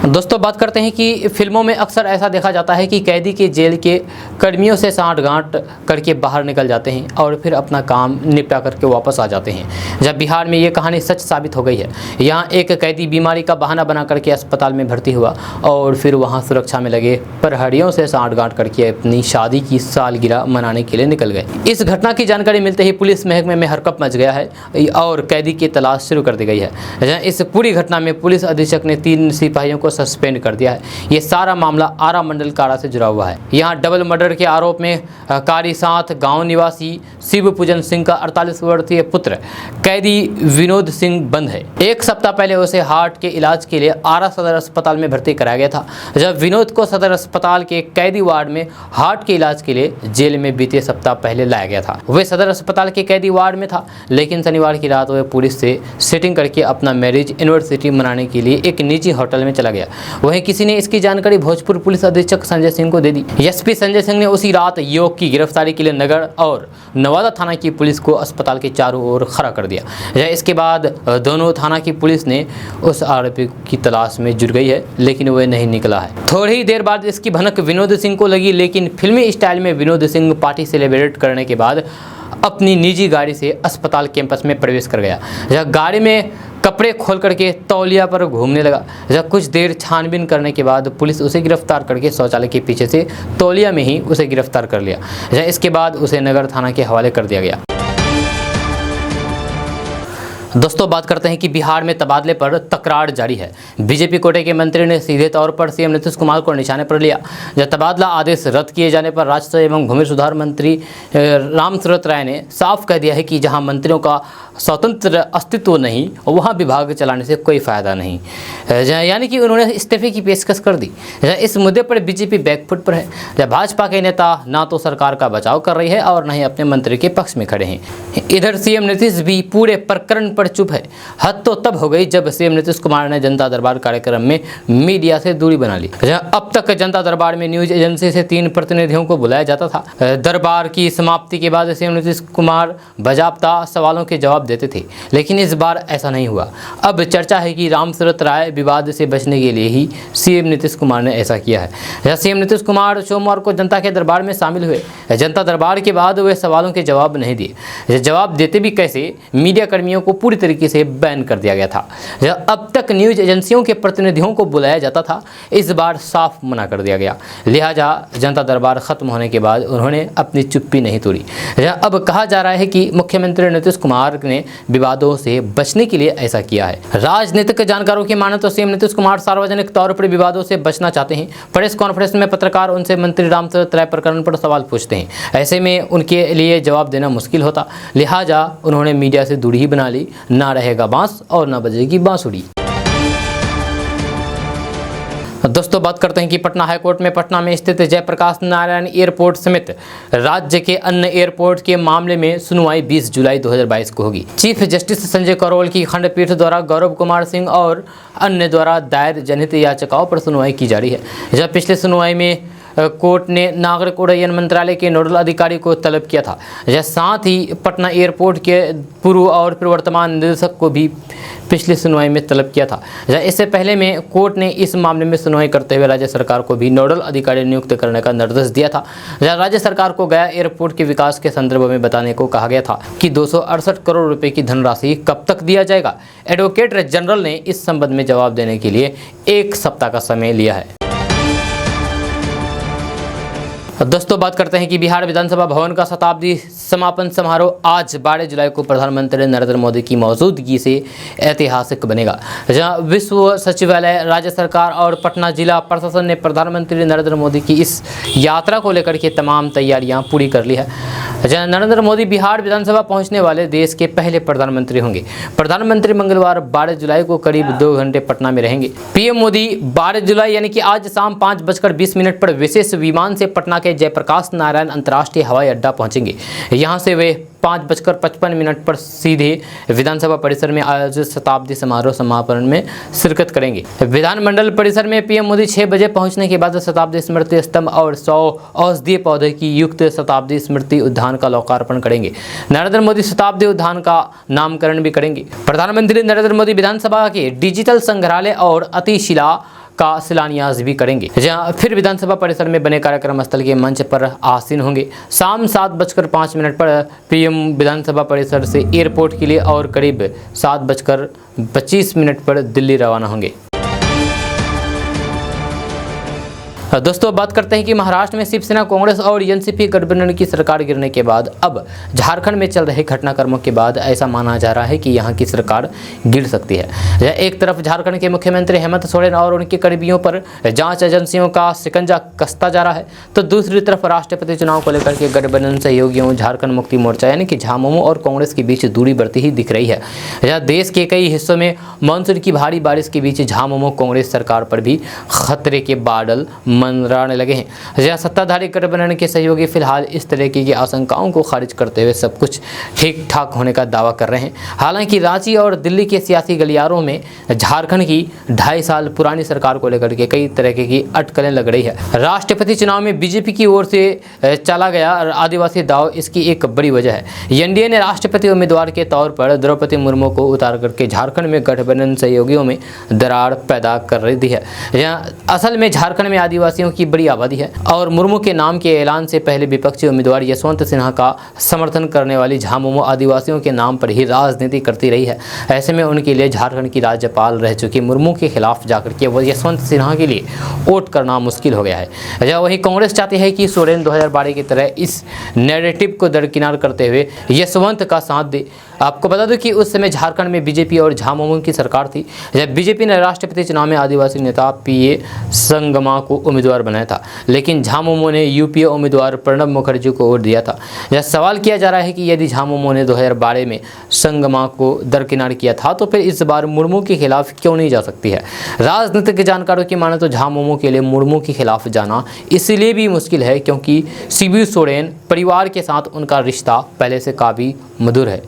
दोस्तों बात करते हैं कि फिल्मों में अक्सर ऐसा देखा जाता है कि कैदी के जेल के कर्मियों से सांठ-गांठ करके बाहर निकल जाते हैं और फिर अपना काम निपटा करके वापस आ जाते हैं। जब बिहार में ये कहानी सच साबित हो गई है। यहाँ एक कैदी बीमारी का बहाना बना करके अस्पताल में भर्ती हुआ और फिर वहाँ सुरक्षा में लगे प्रहरियों से सांठ-गांठ करके अपनी शादी की सालगिरह मनाने के लिए निकल गए। इस घटना की जानकारी मिलते ही पुलिस महकमे में हरकंप मच गया है और कैदी की तलाश शुरू कर दी गई है। इस पूरी घटना में पुलिस अधीक्षक ने 3 सिपाहियों को सस्पेंड कर दिया है। ये सारा मामला आरा मंडल कारा से जुड़ा हुआ है। यहाँ डबल मर्डर के आरोप में कारीसाथ गांव निवासी शिव पूजन सिंह का 48 वर्षीय पुत्र कैदी विनोद सिंह बंद है। 1 सप्ताह पहले उसे हार्ट के इलाज के लिए आरा सदर अस्पताल में भर्ती कराया गया था। जब विनोद को सदर अस्पताल के कैदी वार्ड में हार्ट के इलाज के लिए जेल में बीते सप्ताह पहले लाया गया था। वह सदर अस्पताल के कैदी वार्ड में था, लेकिन शनिवार की रात वह पुलिस से सेटिंग करके अपना मैरिज एनिवर्सरी मनाने के लिए एक निजी होटल में चला गया। वहीं किसी ने इसकी जानकारी भोजपुर पुलिस अधीक्षक संजय सिंह को दे दी। एसपी संजय सिंह ने उसी रात युवक की गिरफ्तारी के लिए नगर और नवादा थाना की पुलिस को अस्पताल के चारों ओर खड़ा कर दिया। इसके बाद दोनों थाना की पुलिस ने उस आरोपी की तलाश में जुट गई है, लेकिन वह नहीं निकला है। थोड़ी ही देर बाद इसकी भनक विनोद सिंह को लगी, लेकिन फिल्मी स्टाइल में विनोद सिंह पार्टी सेलिब्रेट करने के बाद अपनी निजी गाड़ी से अस्पताल कैंपस में प्रवेश कर गया। जब गाड़ी में कपड़े खोल करके तौलिया पर घूमने लगा। जब कुछ देर छानबीन करने के बाद पुलिस उसे गिरफ्तार करके शौचालय के पीछे से तौलिया में ही उसे गिरफ्तार कर लिया। इसके बाद उसे नगर थाना के हवाले कर दिया गया। दोस्तों बात करते हैं कि बिहार में तबादले पर तकरार जारी है। बीजेपी कोटे के मंत्री ने सीधे तौर पर सीएम नीतीश कुमार को निशाने पर लिया। जब तबादला आदेश रद्द किए जाने पर राजस्व एवं भूमि सुधार मंत्री रामसूरत राय ने साफ कह दिया है कि जहां मंत्रियों का स्वतंत्र अस्तित्व नहीं, वहां विभाग चलाने से कोई फायदा नहीं। यानी कि उन्होंने इस्तीफे की पेशकश कर दी। इस मुद्दे पर बीजेपी बैकफुट पर है। जब भाजपा के नेता ना तो सरकार का बचाव कर रही है और न ही अपने मंत्री के पक्ष में खड़े हैं। इधर सीएम नीतीश भी पूरे प्रकरण पर चुप है। हद तो तब हो गई जब सीएम नीतीश कुमार ने जनता दरबार कार्यक्रम में मीडिया से दूरी बना ली। अब तक जनता दरबार में न्यूज एजेंसी से 3 प्रतिनिधियों को बुलाया जाता था। दरबार की समाप्ति के बाद सीएम नीतीश कुमार बाजाबता सवालों के जवाब देते थे, लेकिन इस बार ऐसा नहीं हुआ। अब चर्चा है कि रामसूरत राय विवाद से बचने के लिए ही सीएम नीतीश कुमार ने ऐसा किया है। सीएम नीतीश कुमार सोमवार को जनता के दरबार में शामिल हुए। जनता दरबार के बाद वे सवालों के जवाब नहीं दिए। जवाब देते भी कैसे, मीडिया कर्मियों को पूरी तरीके से बैन कर दिया गया था। अब तक न्यूज एजेंसियों के प्रतिनिधियों को बुलाया जाता था, इस बार साफ मना कर दिया गया। लिहाजा जनता दरबार खत्म होने के बाद उन्होंने अपनी चुप्पी नहीं तोड़ी। अब कहा जा रहा है कि मुख्यमंत्री नीतीश कुमार ने विवादों से बचने के लिए ऐसा किया है। राजनीतिक जानकारों की माने तो सीएम नीतीश कुमार सार्वजनिक तौर पर विवादों से बचना चाहते हैं। प्रेस कॉन्फ्रेंस में पत्रकार उनसे मंत्री रामसूरत राय प्रकरण पर सवाल पूछते हैं। ऐसे में उनके लिए जवाब देना मुश्किल होता, लिहाजा उन्होंने मीडिया से दूरी ही बना ली। ना रहेगा बांस और ना बजेगी बांसुरी। दोस्तों बात करते हैं कि पटना हाईकोर्ट में पटना में स्थित जयप्रकाश नारायण एयरपोर्ट समेत राज्य के अन्य एयरपोर्ट के मामले में सुनवाई 20 जुलाई 2022 को होगी। चीफ जस्टिस संजय करोल की खंडपीठ द्वारा गौरव कुमार सिंह और अन्य द्वारा दायर जनहित याचिकाओं पर सुनवाई की जा रही है। जब पिछले सुनवाई में कोर्ट ने नागरिक उड्डयन मंत्रालय के नोडल अधिकारी को तलब किया था, साथ ही पटना एयरपोर्ट के पूर्व और प्रवर्तमान निदेशक को भी पिछली सुनवाई में तलब किया था। इससे पहले में कोर्ट ने इस मामले में सुनवाई करते हुए राज्य सरकार को भी नोडल अधिकारी नियुक्त करने का निर्देश दिया था। राज्य सरकार को गया एयरपोर्ट के विकास के संदर्भ में बताने को कहा गया था कि 268 करोड़ रुपए की धनराशि कब तक दिया जाएगा। एडवोकेट जनरल ने इस संबंध में जवाब देने के लिए 1 सप्ताह का समय लिया है। दोस्तों बात करते हैं कि बिहार विधानसभा भवन का शताब्दी समापन समारोह आज 12 जुलाई को प्रधानमंत्री नरेंद्र मोदी की मौजूदगी से ऐतिहासिक बनेगा। जहां विश्व सचिवालय, राज्य सरकार और पटना जिला प्रशासन ने प्रधानमंत्री नरेंद्र मोदी की इस यात्रा को लेकर के तमाम तैयारियां पूरी कर ली है। जहां नरेंद्र मोदी बिहार विधानसभा पहुंचने वाले देश के पहले प्रधानमंत्री होंगे। प्रधानमंत्री मंगलवार 12 जुलाई को करीब 2 घंटे पटना में रहेंगे। पीएम मोदी 12 जुलाई यानी कि आज शाम 5:20 पर विशेष विमान से पटना के जयप्रकाश नारायण अंतर्राष्ट्रीय हवाई अड्डा पहुंचेंगे। यहां से वे 5:55 पर सीधे विधानसभा परिसर में आयोजित शताब्दी समारोह समापन में शिरकत करेंगे। विधानमंडल परिसर में पीएम मोदी 6 बजे पहुंचने के बाद शताब्दी स्मृति स्तंभ और 100 औषधीय पौधे की युक्त शताब्दी स्मृति उद्यान का लोकार्पण करेंगे। नरेंद्र मोदी शताब्दी उद्यान का नामकरण भी करेंगे। प्रधानमंत्री नरेंद्र मोदी विधानसभा के डिजिटल संग्रहालय और अतिशिला का शिलान्यास भी करेंगे। जहां फिर विधानसभा परिसर में बने कार्यक्रम स्थल के मंच पर आसीन होंगे। शाम 7:05 पर पीएम विधानसभा परिसर से एयरपोर्ट के लिए और करीब 7:25 पर दिल्ली रवाना होंगे। दोस्तों बात करते हैं कि महाराष्ट्र में शिवसेना, कांग्रेस और एनसीपी गठबंधन की सरकार गिरने के बाद अब झारखंड में चल रहे घटनाक्रमों के बाद ऐसा माना जा रहा है कि यहां की सरकार गिर सकती है। एक तरफ झारखंड के मुख्यमंत्री हेमंत सोरेन और उनके करीबियों पर जांच एजेंसियों का शिकंजा कसता जा रहा है, तो दूसरी तरफ राष्ट्रपति चुनाव को लेकर के गठबंधन सहयोगियों झारखंड मुक्ति मोर्चा यानी कि झामुमो और कांग्रेस के बीच दूरी बढ़ती ही दिख रही है। देश के कई हिस्सों में मानसून की भारी बारिश के बीच झामुमो कांग्रेस सरकार पर भी खतरे के बादल मंडराने लगे हैं। जहां सत्ताधारी गठबंधन के सहयोगी फिलहाल इस तरह की आशंकाओं को खारिज करते हुए सब कुछ ठीक ठाक होने का दावा कर रहे हैं। हालांकि रांची और दिल्ली के सियासी गलियारों में झारखंड की 2.5 साल पुरानी सरकार को लेकर के कई तरह की अटकलें लग रही है। राष्ट्रपति चुनाव में बीजेपी की ओर से चला गया आदिवासी दाव इसकी एक बड़ी वजह है। एनडीए ने राष्ट्रपति उम्मीदवार के तौर पर द्रौपदी मुर्मू को उतार करके झारखंड में गठबंधन सहयोगियों में दरार पैदा कर दी है। असल में झारखंड में आदिवासियों की बड़ी आबादी है और मुर्मू के नाम के ऐलान से पहले विपक्षी उम्मीदवार यशवंत सिन्हा का समर्थन करने वाली झामुमो आदिवासियों के नाम पर ही राजनीति करती रही है। ऐसे में उनके लिए झारखंड की राज्यपाल रह चुकी मुर्मू के खिलाफ जाकर के वो यशवंत सिन्हा के लिए वोट करना मुश्किल हो गया है। वही कांग्रेस चाहती है कि सोरेन 2012 की तरह इस नैरेटिव को दरकिनार करते हुए यशवंत का साथ दे। आपको बता दूं कि उस समय झारखंड में बीजेपी और झामुमो की सरकार थी। जब बीजेपी ने राष्ट्रपति चुनाव में आदिवासी नेता पीए संगमा को उम्मीदवार बनाया था, लेकिन झामुमो ने यूपीए उम्मीदवार प्रणब मुखर्जी को वोट दिया था। यह सवाल किया जा रहा है कि यदि झामुमो ने 2012 में संगमा को दरकिनार किया था तो फिर इस बार मुर्मू के खिलाफ क्यों नहीं जा सकती है। राजनीतिक जानकारों की माने तो झामुमो के लिए मुर्मू के खिलाफ जाना इसलिए भी मुश्किल है क्योंकि शिबू सोरेन परिवार के साथ उनका रिश्ता पहले से काफी मधुर है।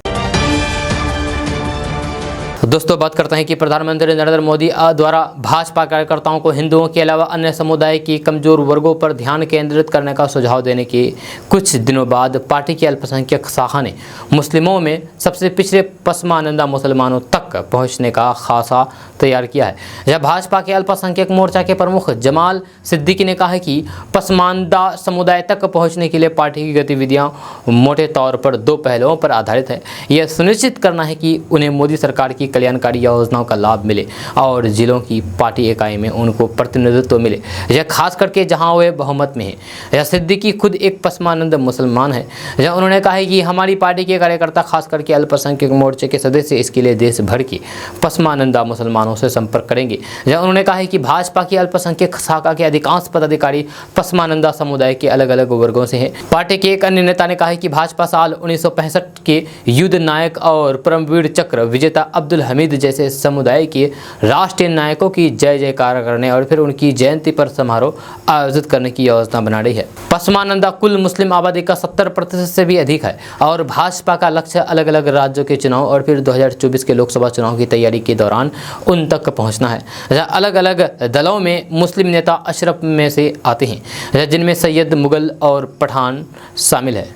दोस्तों बात करते हैं कि प्रधानमंत्री नरेंद्र मोदी द्वारा भाजपा कार्यकर्ताओं को हिंदुओं के अलावा अन्य समुदाय की कमजोर वर्गों पर ध्यान केंद्रित करने का सुझाव देने के कुछ दिनों बाद पार्टी की अल्पसंख्यक शाखा ने मुस्लिमों में सबसे पिछड़े पसमानंदा मुसलमानों तक पहुंचने का खासा तैयार किया है। जब भाजपा के अल्पसंख्यक मोर्चा के प्रमुख जमाल सिद्दीकी ने कहा है कि पसमानदा समुदाय तक पहुंचने के लिए पार्टी की गतिविधियां मोटे तौर पर 2 पहलुओं पर आधारित है। यह सुनिश्चित करना है कि उन्हें मोदी सरकार की कल्याणकारी योजनाओं का लाभ मिले और जिलों की पार्टी इकाई में उनको प्रतिनिधित्व मिले, यह खास करके जहां वे बहुमत में हैं। यह सिद्दीकी खुद एक पसमानंद मुसलमान है। उन्होंने कहा है कि हमारी पार्टी के कार्यकर्ता खास करके अल्पसंख्यक मोर्चे के सदस्य इसके लिए देश भर की पसमानंदा मुसलमानों से संपर्क करेंगे। उन्होंने कहा है कि भाजपा की अल्पसंख्यक शाखा के अधिकांश पदाधिकारी पसमानंदा समुदाय के अलग अलग वर्गों से हैं। पार्टी के एक अन्य नेता ने कहा है कि भाजपा साल 1965 के युद्ध नायक और परमवीर चक्र विजेता अब्दुल अब्दुल हमीद जैसे समुदाय के राष्ट्रीय नायकों की जय जयकार करने और फिर उनकी जयंती पर समारोह आयोजित करने की योजना बना रही है। पसमानंदा कुल मुस्लिम आबादी का 70% से भी अधिक है और भाजपा का लक्ष्य अलग अलग राज्यों के चुनाव और फिर 2024 के लोकसभा चुनाव की तैयारी के दौरान उन तक पहुंचना है। अलग अलग दलों में मुस्लिम नेता अशरफ में से आते हैं, जिनमें सैयद, मुगल और पठान शामिल है।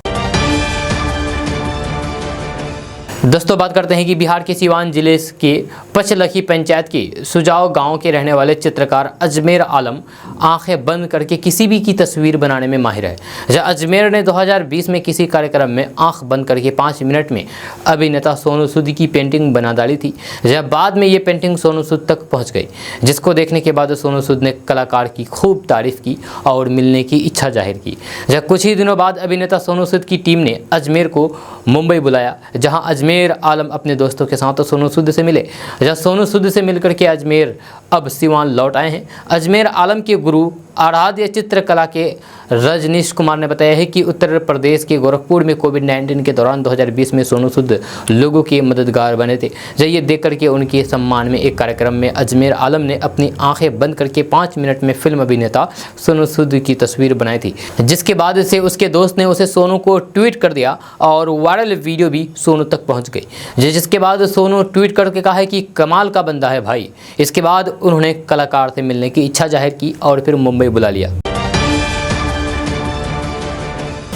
दोस्तों बात करते हैं कि बिहार के सिवान जिले के पचलखी पंचायत के सुजाव गांव के रहने वाले चित्रकार अजमेर आलम आंखें बंद करके किसी भी की तस्वीर बनाने में माहिर है। अजमेर ने 2020 में किसी कार्यक्रम में आंख बंद करके 5 मिनट में अभिनेता सोनू सूद की पेंटिंग बना डाली थी। जब बाद में ये पेंटिंग सोनू सूद तक पहुंच गई, जिसको देखने के बाद सोनू सूद ने कलाकार की खूब तारीफ की और मिलने की इच्छा जाहिर की। जब कुछ ही दिनों बाद अभिनेता सोनू सूद की टीम ने अजमेर को मुंबई बुलाया, जहाँ अजमेर आलम अपने दोस्तों के साथ सोनू सूद से मिले। जब सोनू सूद से मिलकर के अजमेर अब सिवान लौट आए हैं। अजमेर आलम के गुरु आराध्य चित्रकला के रजनीश कुमार ने बताया है कि उत्तर प्रदेश के गोरखपुर में कोविड-19 के दौरान 2020 में सोनू सूद लोगों के मददगार बने थे। जब ये देख करके उनके सम्मान में एक कार्यक्रम में अजमेर आलम ने अपनी आंखें बंद करके 5 मिनट में फिल्म अभिनेता सोनू सूद की तस्वीर बनाई थी, जिसके बाद से उसके दोस्त ने उसे सोनू को ट्वीट कर दिया और वायरल वीडियो भी सोनू तक पहुँच गई। जिसके बाद सोनू ट्वीट करके कहा है कि कमाल का बंदा है भाई। इसके बाद उन्होंने कलाकार से मिलने की इच्छा जाहिर की और फिर मुंबई बुला लिया।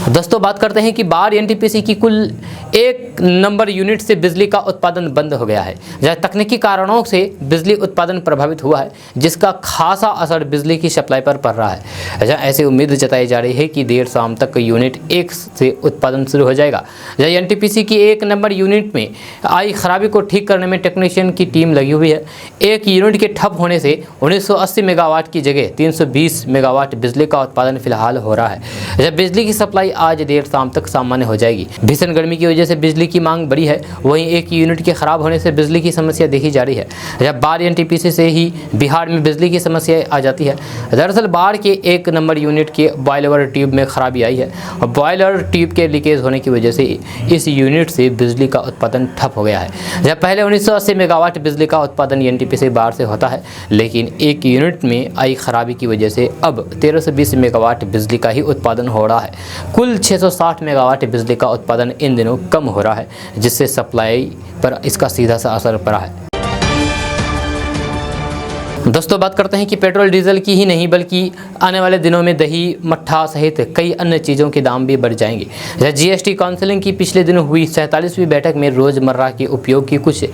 दोस्तों बात करते हैं कि बाढ़ एनटीपीसी की कुल 1 नंबर यूनिट से बिजली का उत्पादन बंद हो गया है। जहाँ तकनीकी कारणों से बिजली उत्पादन प्रभावित हुआ है, जिसका खासा असर बिजली की सप्लाई पर पड़ रहा है। जहाँ ऐसी उम्मीद जताई जा रही है कि देर शाम तक यूनिट 1 से उत्पादन शुरू हो जाएगा। जहाँ एनटीपीसी की 1 नंबर यूनिट में आई खराबी को ठीक करने में टेक्नीशियन की टीम लगी हुई है। एक यूनिट के ठप होने से 1980 मेगावाट की जगह 320 मेगावाट बिजली का उत्पादन फिलहाल हो रहा है। जब बिजली की सप्लाई आज देर शाम तक सामान्य हो जाएगी। भीषण गर्मी की वजह से बिजली की मांग बढ़ी है, वहीं एक यूनिट के खराब होने से बिजली की समस्या देखी जा रही है। जब बाढ़ एनटीपीसी से ही बिहार में बिजली की समस्या आ जाती है। दरअसल बाढ़ के 1 नंबर यूनिट के बॉयलर ट्यूब में खराबी आई है और बॉयलर ट्यूब के लीकेज होने की वजह से इस यूनिट से बिजली का उत्पादन ठप हो गया है। जब पहले 1980 मेगावाट बिजली का उत्पादन एनटीपीसी बाढ़ से होता है, लेकिन एक यूनिट में आई खराबी की वजह से अब 1320 मेगावाट बिजली का ही उत्पादन हो रहा है। कुल 660 मेगावाट बिजली का उत्पादन इन दिनों कम हो रहा है, जिससे सप्लाई पर इसका सीधा सा असर पड़ा है। दोस्तों बात करते हैं कि पेट्रोल डीजल की ही नहीं बल्कि आने वाले दिनों में दही, मट्ठा सहित कई अन्य चीज़ों के दाम भी बढ़ जाएंगे। जीएसटी काउंसिलिंग की पिछले दिनों हुई 47वीं बैठक में रोज़मर्रा के उपयोग की कुछ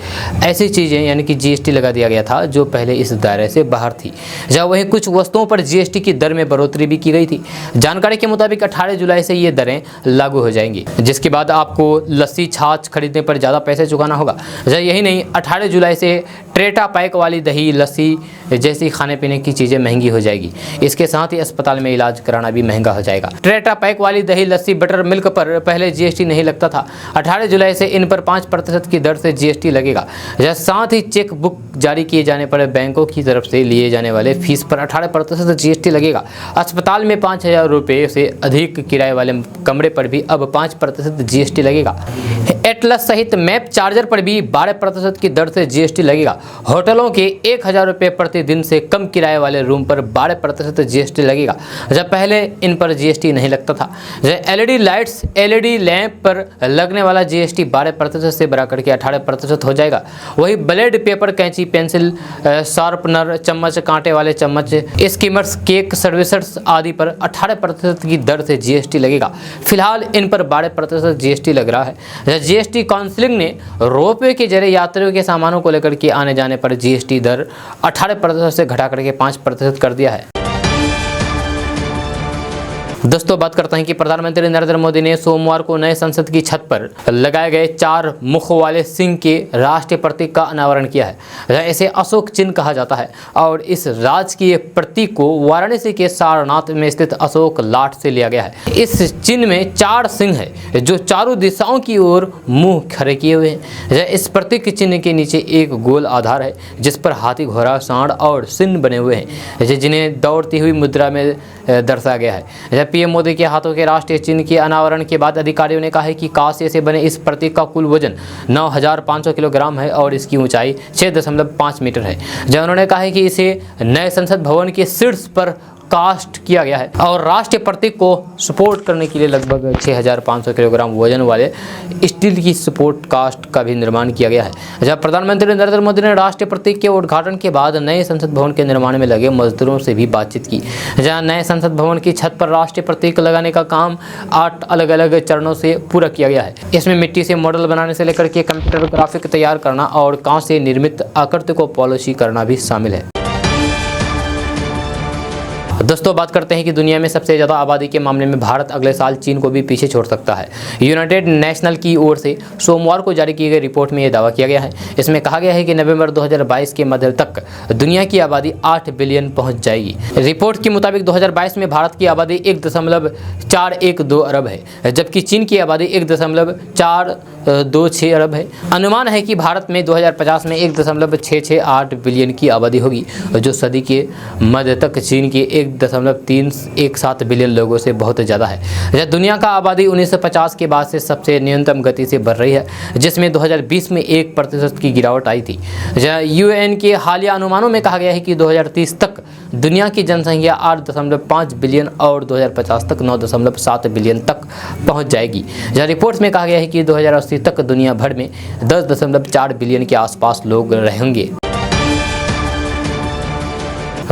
ऐसी चीज़ें यानी कि जीएसटी लगा दिया गया था जो पहले इस दायरे से बाहर थी। जहाँ वहीं कुछ वस्तुओं पर जीएसटी की दर में बढ़ोतरी भी की गई थी। जानकारी के मुताबिक 18 जुलाई से ये दरें लागू हो जाएंगी, जिसके बाद आपको लस्सी, छाछ खरीदने पर ज़्यादा पैसे चुकाना होगा। यही नहीं, 18 जुलाई से ट्रेटा पैक वाली दही, लस्सी जैसी खाने पीने की चीज़ें महंगी हो जाएगी। इसके साथ ही अस्पताल में इलाज कराना भी महंगा हो जाएगा। ट्रेटा पैक वाली दही, लस्सी, बटर मिल्क पर पहले जीएसटी नहीं लगता था। 18 जुलाई से इन पर 5% की दर से जीएसटी लगेगा। साथ ही चेक बुक जारी किए जाने पर बैंकों की तरफ से लिए जाने वाले फीस पर 18% जीएसटी लगेगा। अस्पताल में 5000 रुपये से अधिक किराए वाले कमरे पर भी अब 5% जीएसटी लगेगा। एटलस सहित मैप चार्जर पर भी 12% की दर से जीएसटी लगेगा। होटलों के 1000 रुपये प्रतिदिन से कम किराए वाले रूम पर 12% जीएसटी लगेगा, जब पहले इन पर जीएसटी नहीं लगता था। एलईडी लाइट्स, एलईडी लैंप पर लगने वाला जीएसटी 12% से बढ़ाकर के 18% हो जाएगा। वही ब्लेड, पेपर, कैंची, पेंसिल, शार्पनर, चम्मच, कांटे वाले चम्मच, स्कीमर्स, केक सर्विसर्स आदि पर 18% की दर से जीएसटी लगेगा। फिलहाल इन पर 12% जीएसटी लग रहा है। जीएसटी काउंसिलिंग ने रोपवे के जरिए यात्रियों के सामानों को लेकर के आने जाने पर जीएसटी दर 18% से घटा करके 5% कर दिया है। दोस्तों बात करते हैं कि प्रधानमंत्री नरेंद्र मोदी ने सोमवार को नए संसद की छत पर लगाए गए 4 मुख वाले सिंह के राष्ट्रीय प्रतीक का अनावरण किया है। इसे अशोक चिन्ह कहा जाता है और इस राजकीय प्रतीक को वाराणसी के सारनाथ में स्थित अशोक लाट से लिया गया है। इस चिन्ह में 4 सिंह है जो चारों दिशाओं की ओर मुंह खड़े किए हुए हैं। इस प्रतीक चिन्ह के नीचे एक गोल आधार है जिस पर हाथी, घोड़ा, सांड और सिंह बने हुए हैं, जिन्हें दौड़ती हुई मुद्रा में दर्शाया गया है। पीएम मोदी के हाथों के राष्ट्रीय चिन्ह के अनावरण के बाद अधिकारियों ने कहा है कि कांस्य से बने इस प्रतीक का कुल वजन 9,500 किलोग्राम है और इसकी ऊंचाई 6.5 मीटर है। जहां उन्होंने कहा है कि इसे नए संसद भवन के शीर्ष पर कास्ट किया गया है और राष्ट्रीय प्रतीक को सपोर्ट करने के लिए लगभग 6,500 किलोग्राम वजन वाले स्टील की सपोर्ट कास्ट का भी निर्माण किया गया है। जब प्रधानमंत्री नरेंद्र मोदी ने राष्ट्रीय प्रतीक के उद्घाटन के बाद नए संसद भवन के निर्माण में लगे मजदूरों से भी बातचीत की। जहां नए संसद भवन की छत पर राष्ट्रीय प्रतीक लगाने का काम 8 अलग अलग चरणों से पूरा किया गया है। इसमें मिट्टी से मॉडल बनाने से लेकर के कंप्यूटर ग्राफिक तैयार करना और कांच से निर्मित आकृति को पॉलिश करना भी शामिल है। दोस्तों बात करते हैं कि दुनिया में सबसे ज़्यादा आबादी के मामले में भारत अगले साल चीन को भी पीछे छोड़ सकता है। यूनाइटेड नेशनल की ओर से सोमवार को जारी की गई रिपोर्ट में यह दावा किया गया है। इसमें कहा गया है कि नवंबर 2022 के मध्य तक दुनिया की आबादी 8 बिलियन पहुंच जाएगी। रिपोर्ट के मुताबिक 2022 में भारत की आबादी 1.412 अरब है, जबकि चीन की आबादी 1.426 अरब है। अनुमान है कि भारत में 2050 में 1.668 बिलियन की आबादी होगी, जो सदी के मध्य तक चीन के 1.317 बिलियन लोगों से बहुत ज़्यादा है। यह दुनिया का आबादी 1950 के बाद से सबसे न्यूनतम गति से बढ़ रही है, जिसमें 2020 में 1% की गिरावट आई थी। यूएन के हालिया अनुमानों में कहा गया है कि 2030 तक दुनिया की जनसंख्या 8.5 बिलियन और 2050 तक 9.7 बिलियन तक पहुंच जाएगी। जहाँ रिपोर्ट्स में कहा गया है कि 2080 तक दुनिया भर में 10.4 बिलियन के आसपास लोग रहेंगे।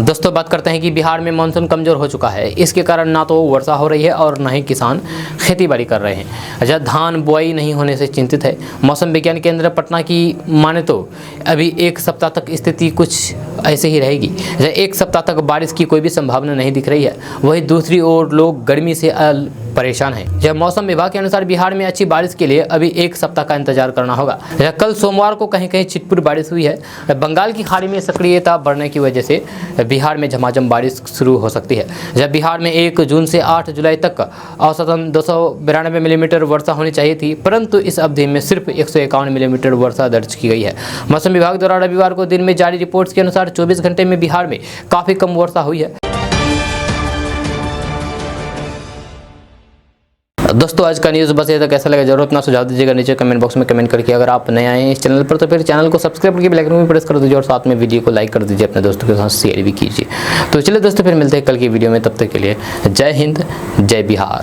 दोस्तों बात करते हैं कि बिहार में मानसून कमज़ोर हो चुका है। इसके कारण ना तो वर्षा हो रही है और ना ही किसान खेतीबाड़ी कर रहे हैं। जब धान बुआई नहीं होने से चिंतित है। मौसम विज्ञान केंद्र पटना की माने तो अभी 1 सप्ताह तक स्थिति कुछ ऐसे ही रहेगी। जब 1 सप्ताह तक बारिश की कोई भी संभावना नहीं दिख रही है, वहीं दूसरी ओर लोग गर्मी से परेशान हैं। जब मौसम विभाग के अनुसार बिहार में अच्छी बारिश के लिए अभी 1 सप्ताह का इंतजार करना होगा। कल सोमवार को कहीं कहीं छिटपुट बारिश हुई है। बंगाल की खाड़ी में सक्रियता बढ़ने की वजह से बिहार में झमाझम बारिश शुरू हो सकती है। जब बिहार में 1 जून से 8 जुलाई तक औसतन 292 मिलीमीटर वर्षा होनी चाहिए थी, परंतु इस अवधि में सिर्फ 151 मिलीमीटर वर्षा दर्ज की गई है। मौसम विभाग द्वारा रविवार को दिन में जारी रिपोर्ट्स के अनुसार 24 घंटे में बिहार में काफ़ी कम वर्षा हुई है। दोस्तों आज का न्यूज़ बस ये तक। कैसा लगा जरूर अपना सुझाव दीजिएगा नीचे कमेंट बॉक्स में कमेंट करके। अगर आप नए आए हैं इस चैनल पर तो फिर चैनल को सब्सक्राइब करके बेल आइकन में प्रेस कर दीजिए और साथ में वीडियो को लाइक कर दीजिए, अपने दोस्तों के साथ शेयर भी कीजिए। तो चलिए दोस्तों फिर मिलते हैं कल की वीडियो में, तब तक के लिए जय हिंद जय बिहार।